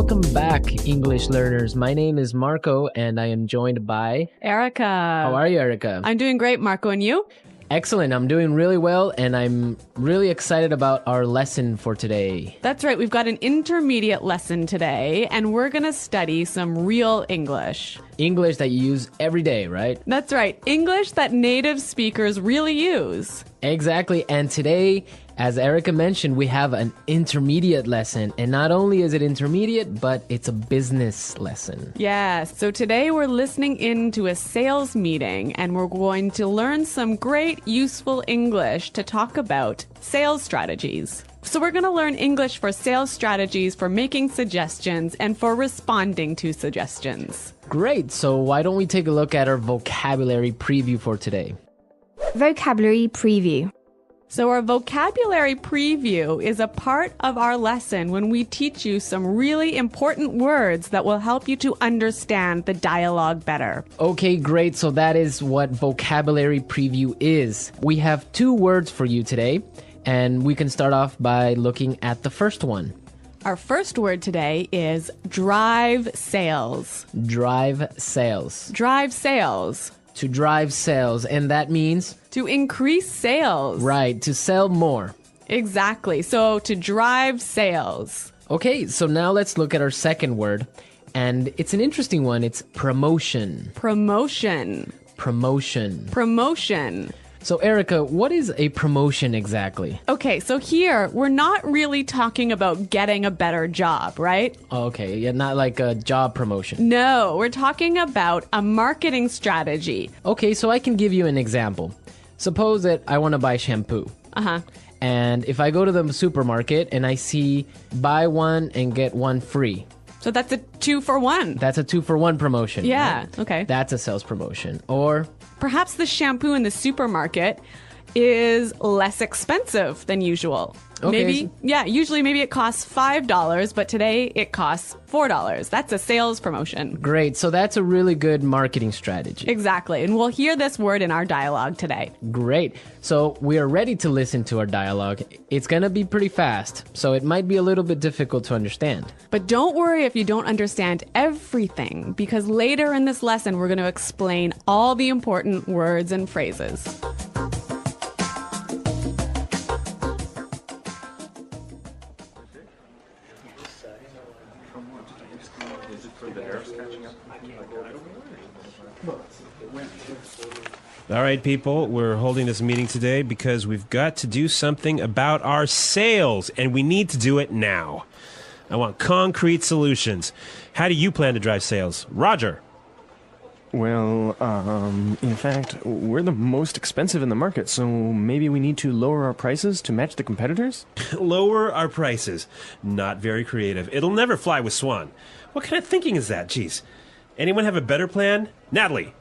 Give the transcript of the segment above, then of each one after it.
Welcome back, English learners. My name is Marco, and I am joined by... Erica. How are you, Erica? I'm doing great, Marco. And you? Excellent. I'm doing really well, and I'm really excited about our lesson for today. That's right. We've got an intermediate lesson today, and we're going to study some real English. English that you use every day, right? That's right. English that native speakers really use. Exactly. And today, as Erica mentioned, we have an intermediate lesson. And not only is it intermediate, but it's a business lesson. Yes. So today we're listening in to a sales meeting, and we're going to learn some great, useful English to talk about sales strategies. So we're going to learn English for sales strategies, for making suggestions, and for responding to suggestions. Great. So why don't we take a look at our vocabulary preview for today? Vocabulary preview. So our vocabulary preview is a part of our lesson when we teach you some really important words that will help you to understand the dialogue better. Okay, great. So that is what vocabulary preview is. We have 2 words for you today, and we can start off by looking at the first one. Our first word today is drive sales. Drive sales. Drive sales. To drive sales, and that means? To increase sales. Right, to sell more. Exactly. So to drive sales. Okay, so now let's look at our second word, and it's an interesting one. It's promotion. Promotion. Promotion. Promotion. So Erica, what is a promotion exactly? Okay, so here we're not really talking about getting a better job, right? Okay, yeah, not like a job promotion. No, we're talking about a marketing strategy. Okay, so I can give you an example. Suppose that I want to buy shampoo. Uh-huh. And if I go to the supermarket and I see buy one and get one free. So that's a 2-for-1. That's a 2-for-1 promotion. Yeah, right? okay. That's a sales promotion. Or perhaps the shampoo in the supermarket is less expensive than usual. Okay. Usually maybe it costs $5, but today it costs $4. That's a sales promotion. Great. So that's a really good marketing strategy. Exactly. And we'll hear this word in our dialogue today. Great. So we are ready to listen to our dialogue. It's going to be pretty fast, so it might be a little bit difficult to understand. But don't worry if you don't understand everything, because later in this lesson, we're going to explain all the important words and phrases. All right, people, we're holding this meeting today because we've got to do something about our sales, and we need to do it now. I want concrete solutions. How do you plan to drive sales? Roger. Well, in fact, we're the most expensive in the market, so maybe we need to lower our prices to match the competitors? Lower our prices. Not very creative. It'll never fly with Swan. What kind of thinking is that? Jeez. Anyone have a better plan? Natalie.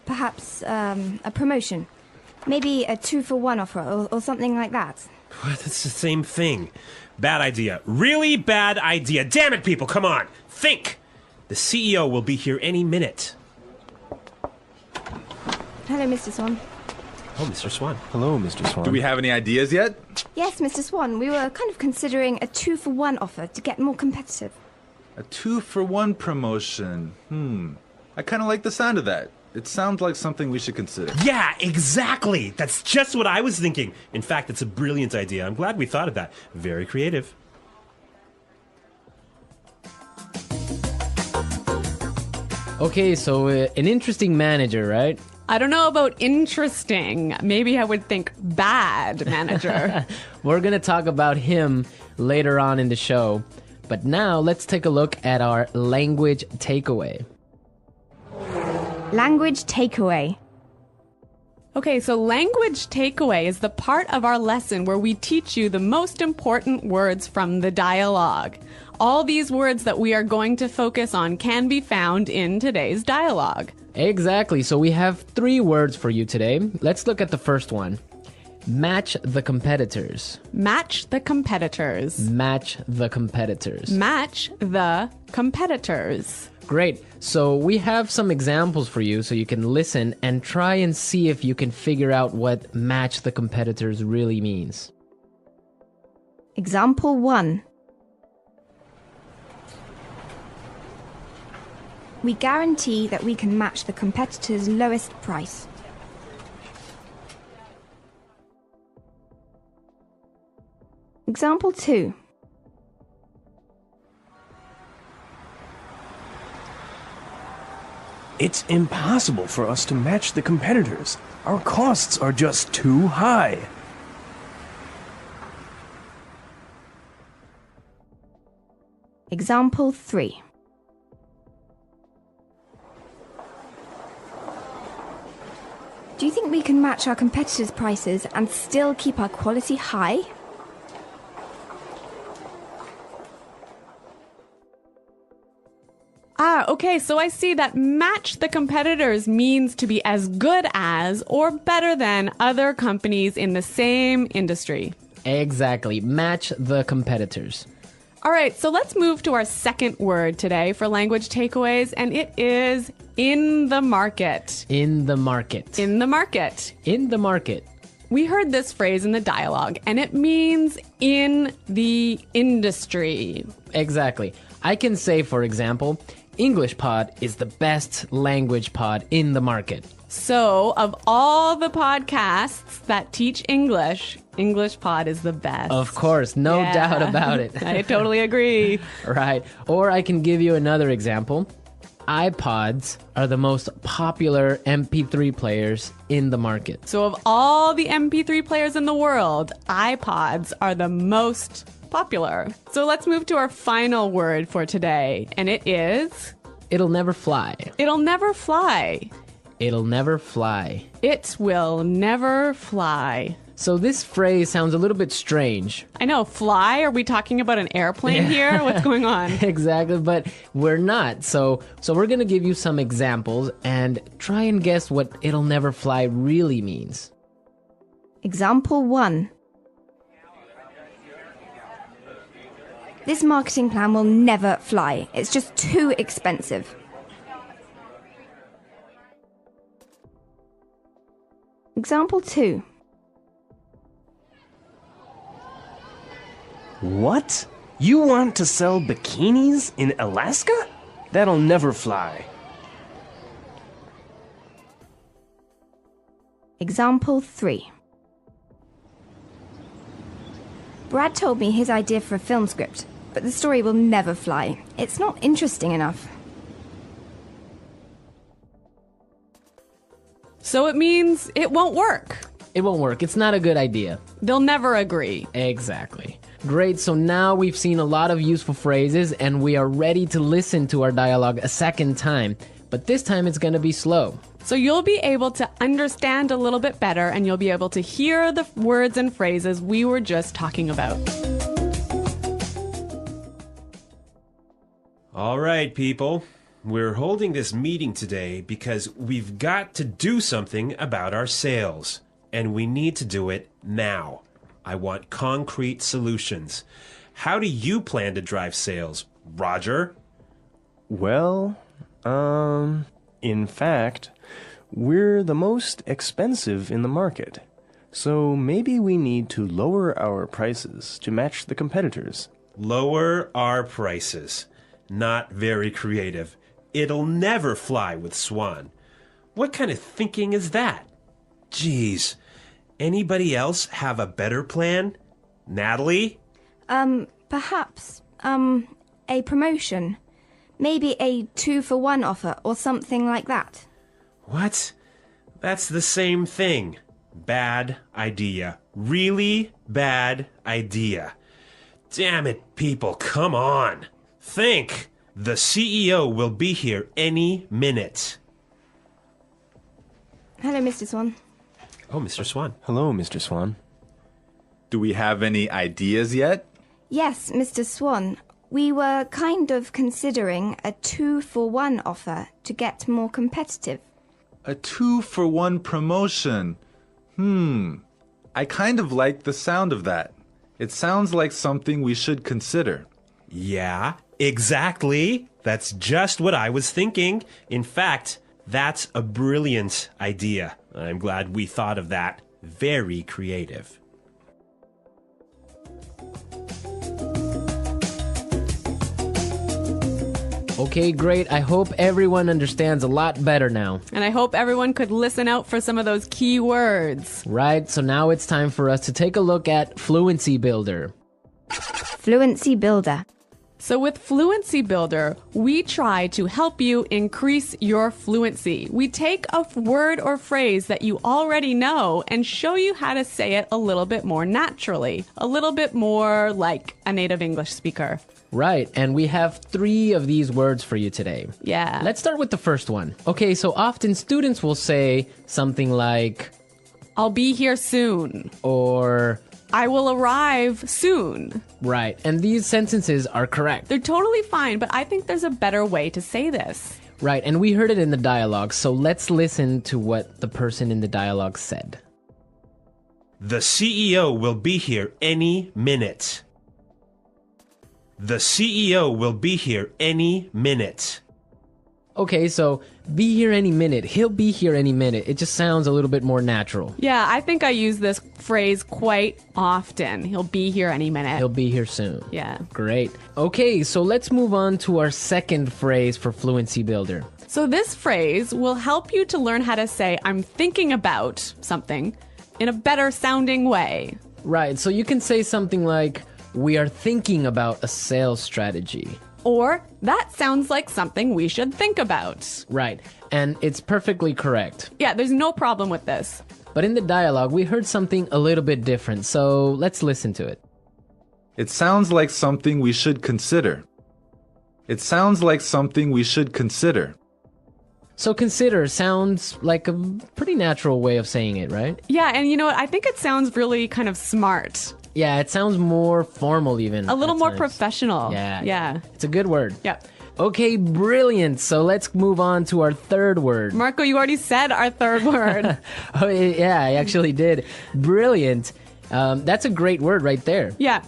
Perhaps a promotion. Maybe a 2-for-1 offer or something like that. What? That's the same thing. Bad idea. Really bad idea. Damn it, people, come on. Think. The CEO will be here any minute. Hello, Mr. Swan. Oh, Mr. Swan. Hello, Mr. Swan. Do we have any ideas yet? Yes, Mr. Swan. We were kind of considering a 2-for-1 offer to get more competitive. A 2-for-1 promotion. I kind of like the sound of that. It sounds like something we should consider. Yeah, exactly. That's just what I was thinking. In fact, it's a brilliant idea. I'm glad we thought of that. Very creative. Okay, so an interesting manager, right? I don't know about interesting. Maybe I would think bad manager. We're going to talk about him later on in the show. But now let's take a look at our language takeaway. Language takeaway. Okay, so language takeaway is the part of our lesson where we teach you the most important words from the dialogue. All these words that we are going to focus on can be found in today's dialogue. Exactly. So we have 3 words for you today. Let's look at the first one. Match the competitors. Match the competitors. Match the competitors. Match the competitors. Great. So we have some examples for you so you can listen and try and see if you can figure out what match the competitors really means. Example 1. We guarantee that we can match the competitor's lowest price. Example 2. It's impossible for us to match the competitors. Our costs are just too high. Example 3. Do you think we can match our competitors' prices and still keep our quality high? Okay, so I see that match the competitors means to be as good as or better than other companies in the same industry. Exactly. Match the competitors. All right, so let's move to our second word today for language takeaways, and it is in the market. In the market. In the market. In the market. We heard this phrase in the dialogue, and it means in the industry. Exactly. I can say, for example, English Pod is the best language pod in the market. So, of all the podcasts that teach English, English Pod is the best. Of course, no Yeah. doubt about it. I totally agree. Right. Or I can give you another example. iPods are the most popular MP3 players in the market. So, of all the MP3 players in the world, iPods are the most popular. So, let's move to our final word for today, and it is It'll never fly. it'll never fly. It'll never fly. It will never fly. So this phrase sounds a little bit strange. I know, fly? Are we talking about an airplane here? What's going on? Exactly, but we're not. So we're going to give you some examples and try and guess what it'll never fly really means. Example 1. This marketing plan will never fly. It's just too expensive. Example 2. What? You want to sell bikinis in Alaska? That'll never fly. Example 3. Brad told me his idea for a film script, but the story will never fly. It's not interesting enough. So it means it won't work. It won't work. It's not a good idea. They'll never agree. Exactly. Great, so now we've seen a lot of useful phrases and we are ready to listen to our dialogue a second time. But this time it's going to be slow. So you'll be able to understand a little bit better and you'll be able to hear the words and phrases we were just talking about. All right, people. We're holding this meeting today because we've got to do something about our sales. And we need to do it now. I want concrete solutions. How do you plan to drive sales, Roger? Well, in fact, we're the most expensive in the market. So maybe we need to lower our prices to match the competitors. Lower our prices. Not very creative. It'll never fly with Swan. What kind of thinking is that? Geez. Anybody else have a better plan? Natalie? Perhaps, a promotion. Maybe a 2-for-1 offer or something like that. What? That's the same thing. Bad idea. Really bad idea. Damn it, people, come on. Think. The CEO will be here any minute. Hello, Mr. Swan. Oh, Mr. Swan. Hello, Mr. Swan. Do we have any ideas yet? Yes, Mr. Swan. We were kind of considering a 2-for-1 offer to get more competitive. A 2-for-1 promotion. I kind of like the sound of that. It sounds like something we should consider. Yeah, exactly. That's just what I was thinking. In fact, that's a brilliant idea. I'm glad we thought of that. Very creative. Okay, great. I hope everyone understands a lot better now. And I hope everyone could listen out for some of those key words. Right, so now it's time for us to take a look at Fluency Builder. Fluency Builder. So with Fluency Builder, we try to help you increase your fluency. We take a word or phrase that you already know and show you how to say it a little bit more naturally, a little bit more like a native English speaker. Right, and we have 3 of these words for you today. Yeah. Let's start with the first one. Okay, so often students will say something like, I'll be here soon. or, I will arrive soon. right, and these sentences are correct. They're totally fine, but I think there's a better way to say this. Right, and we heard it in the dialogue, so let's listen to what the person in the dialogue said. The CEO will be here any minute. The CEO will be here any minute. Okay, so be here any minute. He'll be here any minute. It just sounds a little bit more natural. Yeah, I think I use this phrase quite often. He'll be here any minute. He'll be here soon. Yeah. Great. Okay, so let's move on to our second phrase for Fluency Builder. So this phrase will help you to learn how to say I'm thinking about something in a better sounding way. Right, so you can say something like, we are thinking about a sales strategy. Or that sounds like something we should think about. Right, and it's perfectly correct. Yeah, there's no problem with this. But in the dialogue, we heard something a little bit different, so let's listen to it. It sounds like something we should consider. It sounds like something we should consider. So consider sounds like a pretty natural way of saying it, right? Yeah, and you know what? I think it sounds really kind of smart. Yeah, it sounds more formal even. A little at more times. professional. Yeah. Yeah. It's a good word. Yeah. Okay, brilliant. So let's move on to our third word. Marco, you already said our third word. Oh, yeah, I actually did. Brilliant. That's a great word right there. Yeah.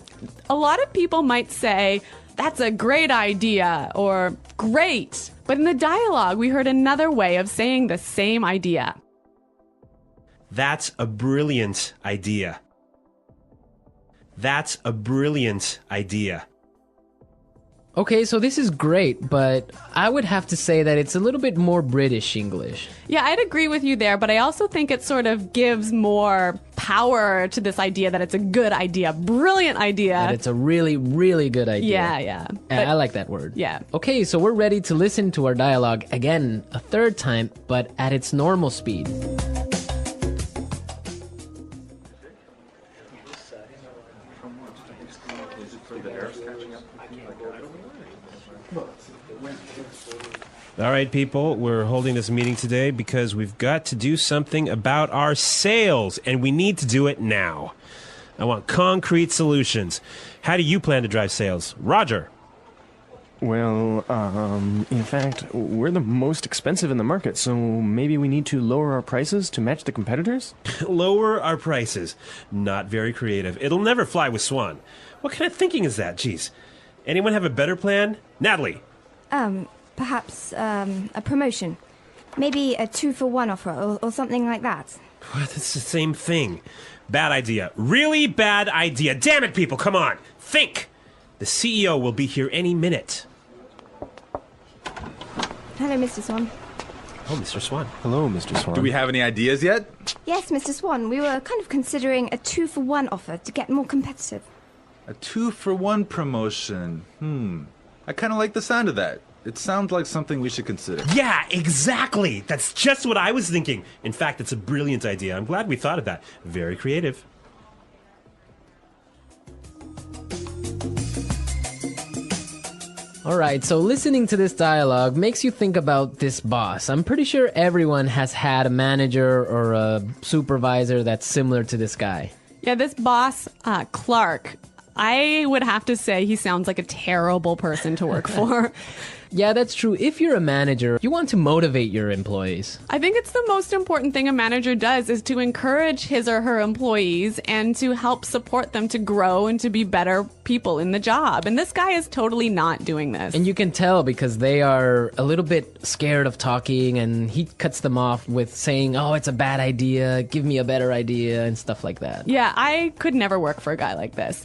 A lot of people might say, that's a great idea or great. But in the dialogue, we heard another way of saying the same idea. That's a brilliant idea. That's a brilliant idea. Okay, so this is great, but I would have to say that it's a little bit more British English. Yeah, I'd agree with you there, but I also think it sort of gives more power to this idea that it's a good idea, brilliant idea. And it's a really, really good idea. Yeah. I like that word. Yeah. Okay, so we're ready to listen to our dialogue again a third time, but at its normal speed. All right, people, we're holding this meeting today because we've got to do something about our sales, and we need to do it now. I want concrete solutions. How do you plan to drive sales? Roger. Well, in fact, we're the most expensive in the market, so maybe we need to lower our prices to match the competitors? Lower our prices. Not very creative. It'll never fly with Swan. What kind of thinking is that? Jeez. Anyone have a better plan? Natalie. Perhaps a promotion. Maybe a 2-for-1 offer or something like that. What? It's the same thing. Bad idea. Really bad idea. Damn it, people. Come on. Think. The CEO will be here any minute. Hello, Mr. Swan. Oh, Mr. Swan. Hello, Mr. Swan. Do we have any ideas yet? Yes, Mr. Swan, we were kind of considering a 2-for-1 offer to get more competitive. A 2-for-1 promotion. I kind of like the sound of that. It sounds like something we should consider. Yeah, exactly. That's just what I was thinking. In fact, it's a brilliant idea. I'm glad we thought of that. Very creative. All right, so listening to this dialogue makes you think about this boss. I'm pretty sure everyone has had a manager or a supervisor that's similar to this guy. Yeah, this boss, Clark, I would have to say he sounds like a terrible person to work for. Yeah, that's true. If you're a manager, you want to motivate your employees. I think it's the most important thing a manager does is to encourage his or her employees and to help support them to grow and to be better people in the job. And this guy is totally not doing this. And you can tell because they are a little bit scared of talking, and he cuts them off with saying, oh, it's a bad idea, give me a better idea, and stuff like that. Yeah, I could never work for a guy like this.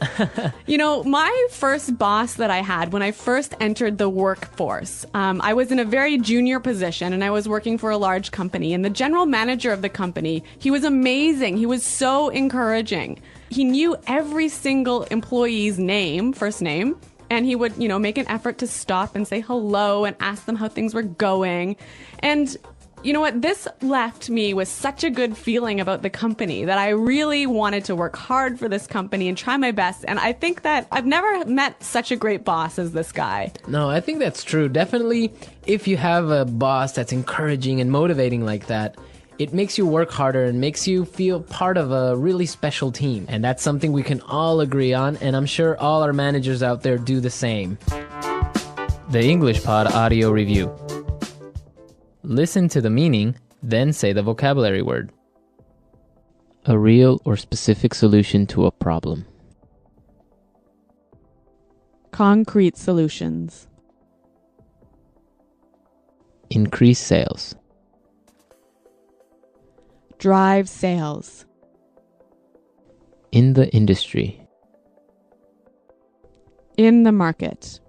You know, my first boss that I had when I first entered the workforce, workforce. I was in a very junior position and I was working for a large company, and the general manager of the company, he was amazing. He was so encouraging. He knew every single employee's name, first name, and he would, make an effort to stop and say hello and ask them how things were going. And you know what? This left me with such a good feeling about the company that I really wanted to work hard for this company and try my best. And I think that I've never met such a great boss as this guy. No, I think that's true. Definitely, if you have a boss that's encouraging and motivating like that, it makes you work harder and makes you feel part of a really special team. And that's something we can all agree on, and I'm sure all our managers out there do the same. The English Pod Audio Review. Listen to the meaning, then say the vocabulary word. A real or specific solution to a problem. Concrete solutions. Increase sales. Drive sales. In the industry. In the market.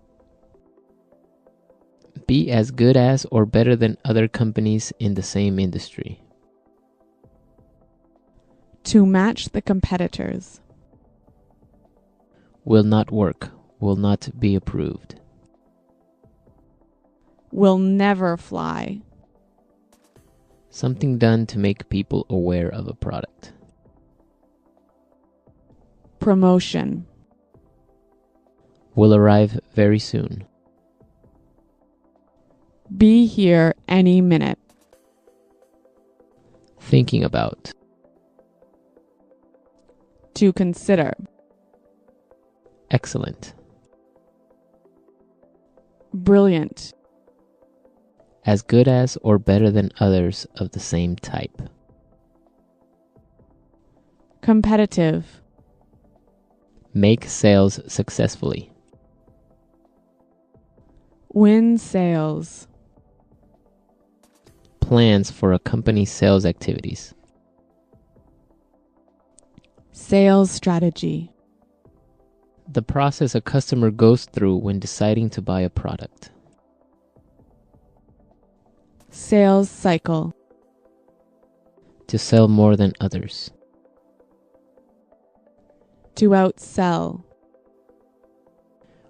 Be as good as or better than other companies in the same industry. To match the competitors. Will not work. Will not be approved. Will never fly. Something done to make people aware of a product. Promotion. Will arrive very soon. Be here any minute. Thinking about. To consider. Excellent. Brilliant. As good as or better than others of the same type. Competitive. Make sales successfully. Win sales. Plans for a company's sales activities. Sales strategy. The process a customer goes through when deciding to buy a product. Sales cycle. To sell more than others. To outsell.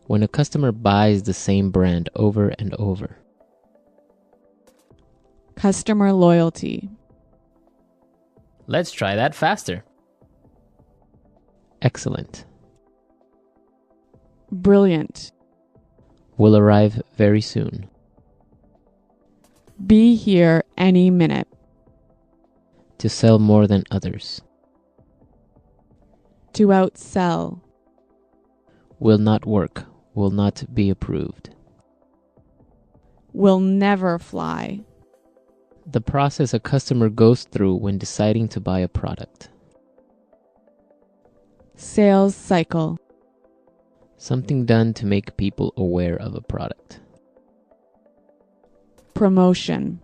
When a customer buys the same brand over and over. Customer loyalty. Let's try that faster. Excellent. Brilliant. Will arrive very soon. Be here any minute. To sell more than others. To outsell. Will not work. Will not be approved. Will never fly. The process a customer goes through when deciding to buy a product. Sales cycle. Something done to make people aware of a product. Promotion.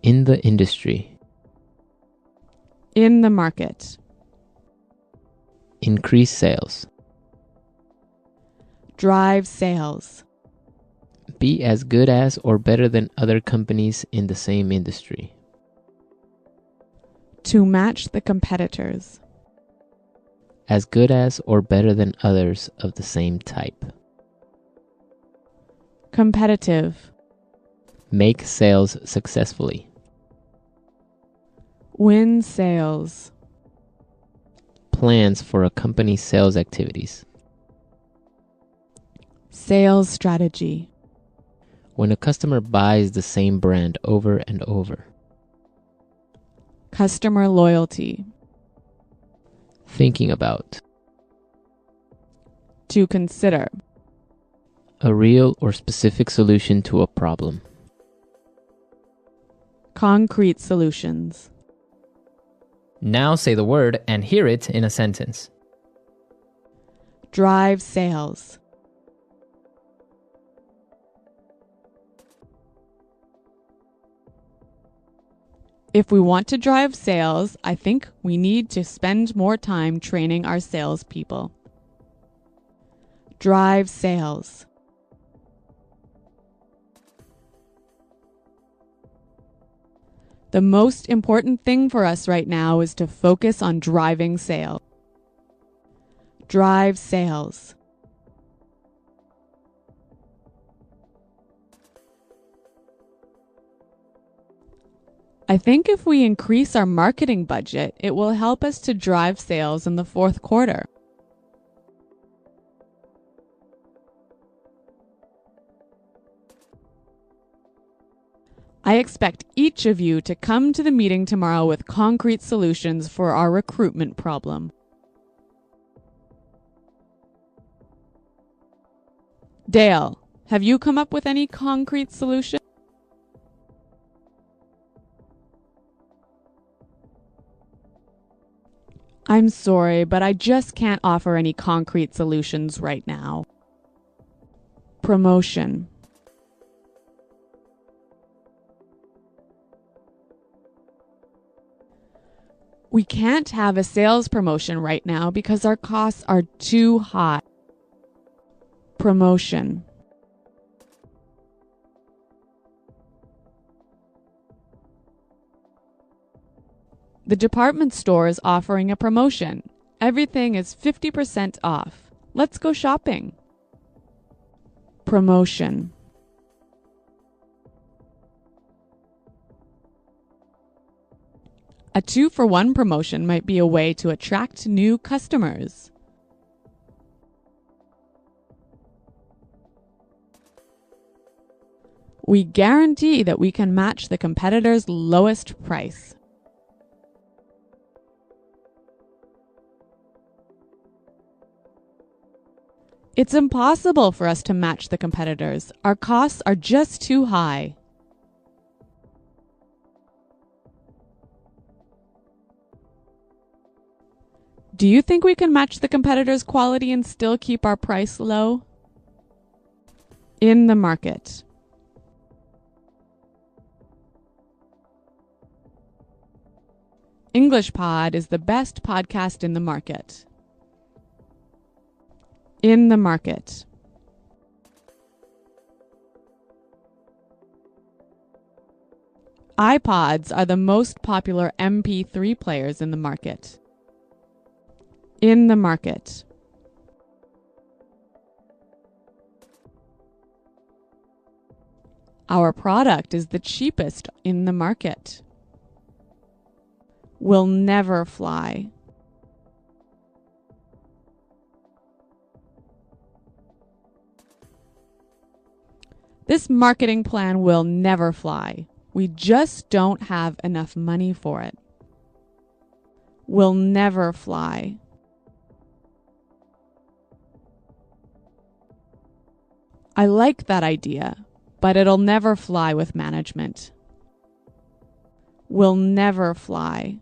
In the industry. In the market. Increase sales. Drive sales. Be as good as or better than other companies in the same industry. To match the competitors. As good as or better than others of the same type. Competitive. Make sales successfully. Win sales. Plans for a company's sales activities. Sales strategy. When a customer buys the same brand over and over. Customer loyalty. Thinking about. To consider. A real or specific solution to a problem. Concrete solutions. Now say the word and hear it in a sentence. Drive sales. If we want to drive sales, I think we need to spend more time training our salespeople. Drive sales. The most important thing for us right now is to focus on driving sales. Drive sales. I think if we increase our marketing budget, it will help us to drive sales in the fourth quarter. I expect each of you to come to the meeting tomorrow with concrete solutions for our recruitment problem. Dale, have you come up with any concrete solutions? I'm sorry, but I just can't offer any concrete solutions right now. Promotion. We can't have a sales promotion right now because our costs are too high. Promotion. The department store is offering a promotion. Everything is 50% off. Let's go shopping. Promotion. A 2-for-1 promotion might be a way to attract new customers. We guarantee that we can match the competitor's lowest price. It's impossible for us to match the competitors. Our costs are just too high. Do you think we can match the competitors' quality and still keep our price low? In the market. English Pod is the best podcast in the market. In the market. iPods are the most popular MP3 players in the market. In the market. Our product is the cheapest in the market. Will never fly. This marketing plan will never fly. We just don't have enough money for it. Will never fly. I like that idea, but it'll never fly with management. Will never fly.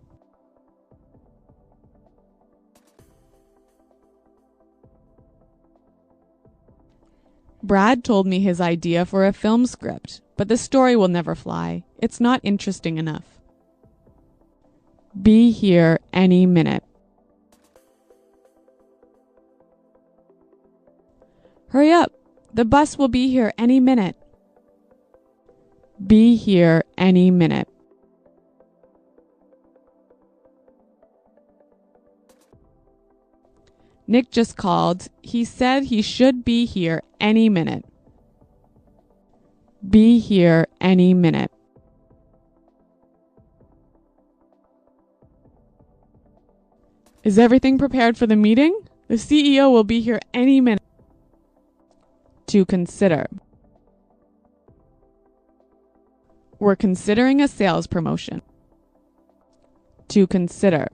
Brad told me his idea for a film script, but the story will never fly. It's not interesting enough. Be here any minute. Hurry up. The bus will be here any minute. Be here any minute. Nick just called. He said he should be here any minute. Be here any minute. Is everything prepared for the meeting? The CEO will be here any minute. To consider. We're considering a sales promotion. To consider.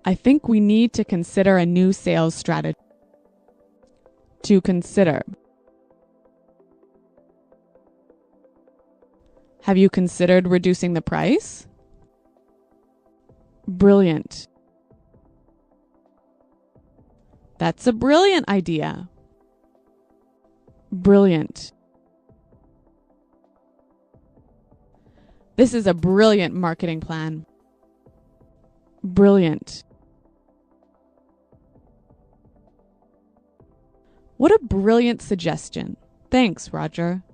I think we need to consider a new sales strategy. To consider. Have you considered reducing the price? Brilliant. That's a brilliant idea. Brilliant. This is a brilliant marketing plan. Brilliant. What a brilliant suggestion. Thanks, Roger.